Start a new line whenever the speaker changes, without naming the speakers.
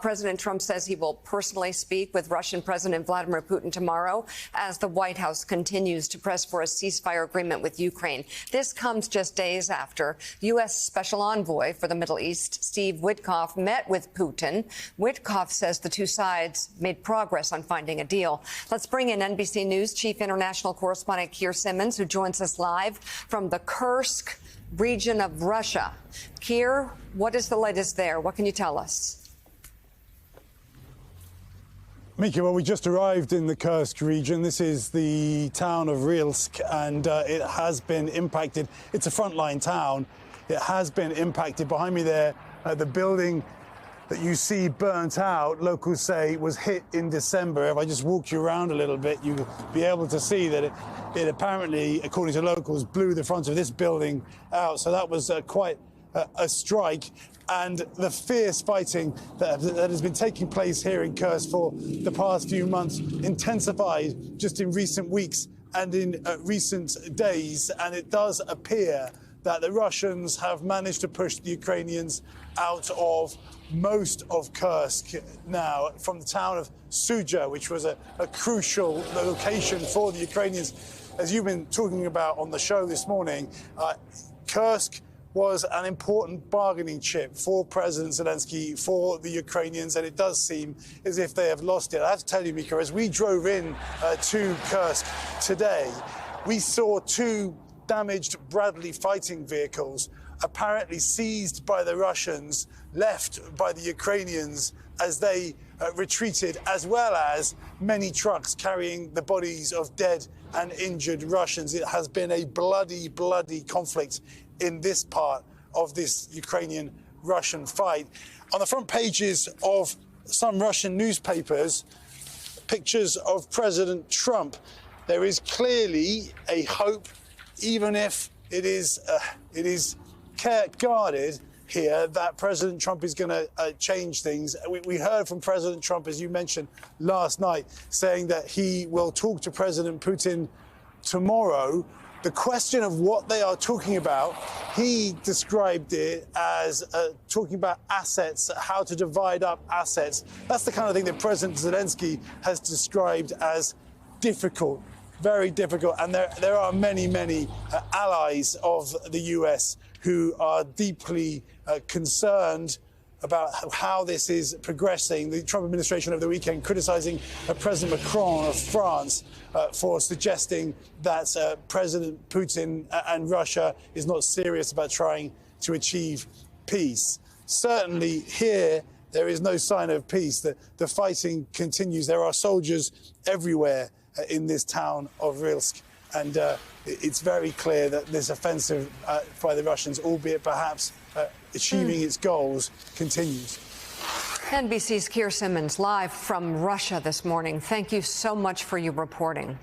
President Trump says he will personally speak with Russian President Vladimir Putin tomorrow as the White House continues to press for a ceasefire agreement with Ukraine. This comes just days after U.S. Special Envoy for the Middle East, Steve Witkoff, met with Putin. Witkoff says the two sides made progress on finding a deal. Let's bring in NBC News Chief International Correspondent Keir Simmons, who joins us live from the Kursk region of Russia. Keir, what is the latest there? What can you tell us?
Mika, well, we just arrived in the Kursk region. This is the town of Rylsk, and it has been impacted. It's a frontline town. It has been impacted. Behind me there, the building that you see burnt out, locals say, was hit in December. If I just walk you around a little bit, you'll be able to see that it apparently, according to locals, blew the front of this building out. So that was quite a strike. And the fierce fighting that has been taking place here in Kursk for the past few months intensified just in recent weeks and in recent days. And it does appear that the Russians have managed to push the Ukrainians out of most of Kursk now, from the town of Sudzha, which was a crucial location for the Ukrainians. As you've been talking about on the show this morning, Kursk was an important bargaining chip for President Zelensky, for the Ukrainians, and it does seem as if they have lost it. I have to tell you, Mika, as we drove in to Kursk today, we saw two damaged Bradley fighting vehicles apparently seized by the Russians, left by the Ukrainians as they retreated, as well as many trucks carrying the bodies of dead and injured Russians. It has been a bloody, bloody conflict in this part of this Ukrainian-Russian fight. On the front pages of some Russian newspapers, pictures of President Trump. There is clearly a hope, even if it is guarded here, that President Trump is going to change things. We heard from President Trump, as you mentioned last night, saying that he will talk to President Putin tomorrow. The question of what they are talking about, he described it as talking about assets, how to divide up assets. That's the kind of thing that President Zelensky has described as difficult, very difficult. And there are many, many allies of the US who are deeply concerned about how this is progressing. The Trump administration over the weekend criticizing President Macron of France for suggesting that President Putin and Russia is not serious about trying to achieve peace. Certainly here, there is no sign of peace. The fighting continues. There are soldiers everywhere in this town of Rylsk. And it's very clear that this offensive by the Russians, albeit perhaps achieving its goals, continues.
NBC's Keir Simmons live from Russia this morning. Thank you so much for your reporting.